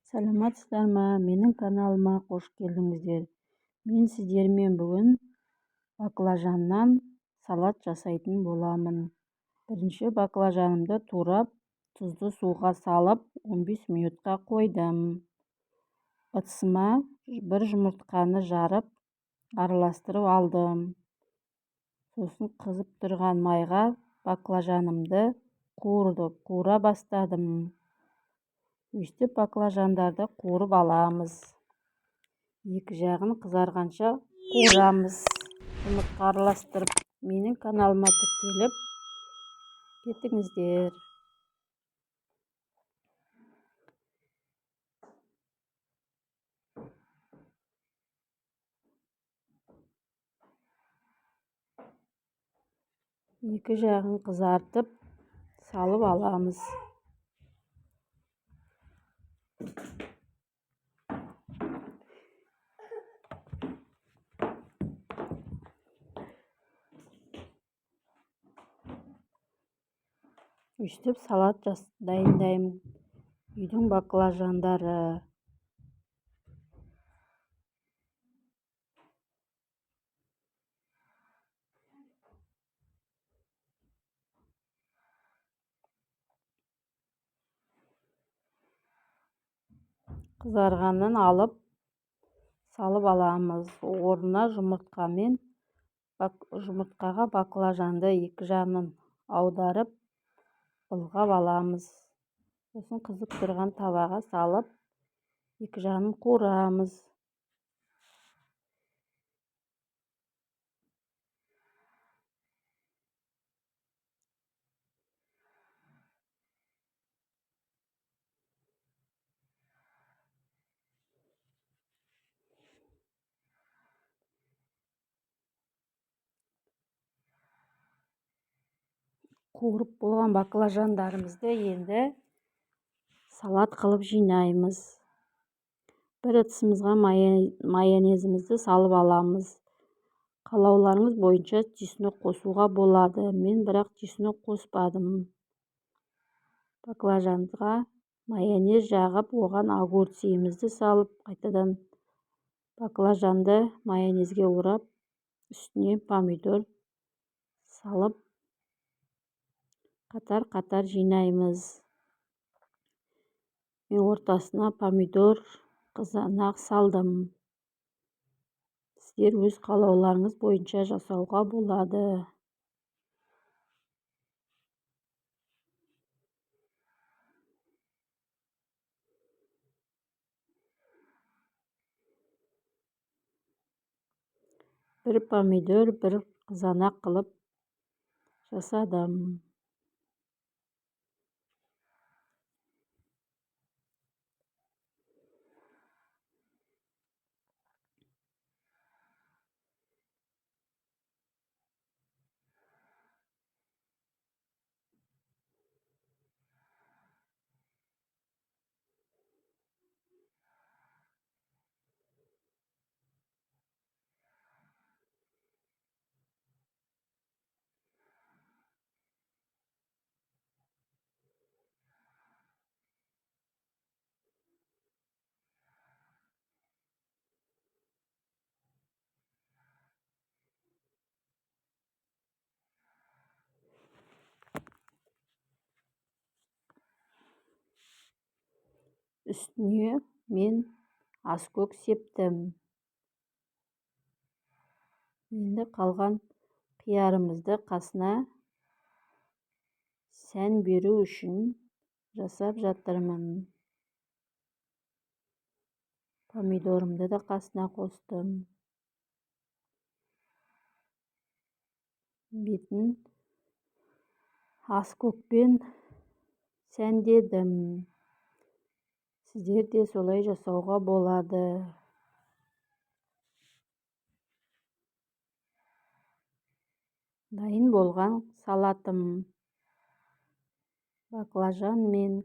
Саламатсыздар ма? Менің каналыма қош келдіңіздер. Мен сіздермен бүгін баклажаннан салат жасайтын боламын. Бірінші баклажанымды турап, тұзды суға салып 15 минутқа қойдым. Ыдысыма бір жұмыртқаны жарып, араластырып алдым. Сосын қызып тұрған майға баклажанымды қуыра бастадым. Өстіп баклажандарды қуырып аламыз. Екі жағын қызарғанша қуырамыз. Жұмыртқа араластырып, менің каналыма тіркеліп кетіңіздер. Екі жағын қызартып, салып аламыз. Өстіп салат дайындаймын. Үйдің баклажандары. Қызарғанын алып, салып аламыз. Орнына жұмыртқаға баклажанды екі жағынан аударып, былғап аламыз. Сосын қызып тұрған табаға салып, екі жағын қуырамыз. Қуырып болған баклажандарымызды енді салат қылып жинаймыз. Бір ыдысымызға майонезімізді салып аламыз. Қалауларыңыз бойынша чеснок қосуға болады. Мен бірақ чеснок қоспадым. Баклажанға майонез жағып, оған огурцемізді салып, қайтадан баклажанды майонезге орап, үстіне помидор салып, қатар-қатар жинаймыз. Мен ортасына помидор қызанақ салдым. Сіздер өз қалауларыңыз бойынша жасауға болады. Bir помидор, bir қызанақ қылып жасадым. Üstüne мен аскөк септім. Енді қалған қиярымызды қасына сән беру үшін жасап жатырмын. Помидорымды да қасына қостым. Бетін аскөкпен сәндедім. Сіздер де солай жасауға болады. Дайын болған салатым. Баклажан мен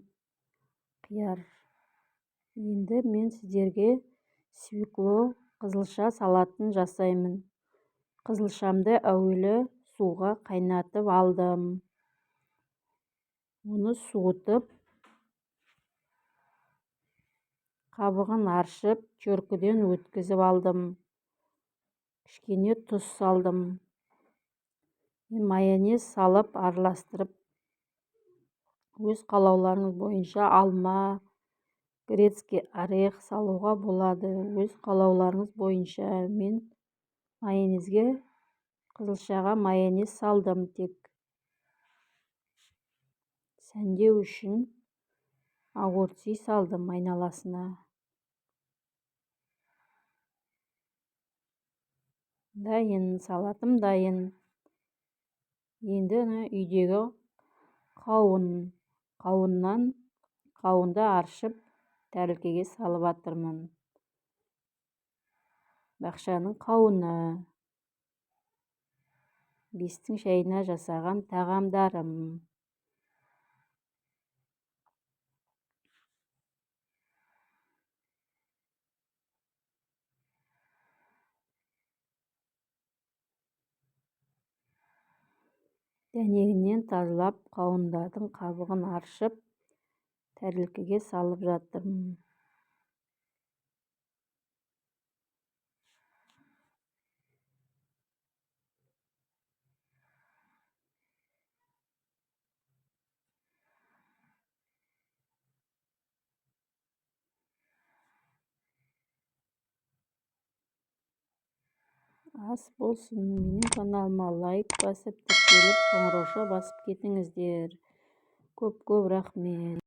қияр. Енді мен сіздерге свекло қызылша салатын жасаймын. Қызылшамды әуелі суға қайнатып алдым. Оны суытып, Қабығын аршып, чөркіден өткізіп алдым. Кішкене тұз салдым. Майонез салып араластырып, өз қалауларыңыз бойынша алма, грецкий орех салуға болады. Өз қалауларыңыз бойынша. Мен майонезге, қызылшаға майонез салдым тек. Сәндеу үшін огурцы салдым айналасына. Дайын, салатым дайын. Енді үйдегі қауынды аршып, тәрілкеге салып атырмын. Бақшаның қауыны, бестің шайына жасаған тағамдарым. Дәнегінен тазалап, қауындардың қабығын аршып, тәрілкеге салып жатырмын. Ас болсын. Менің каналыма лайк басып, тіркеліп, қоңырауша басып кетіңіздер. Көп рахмет.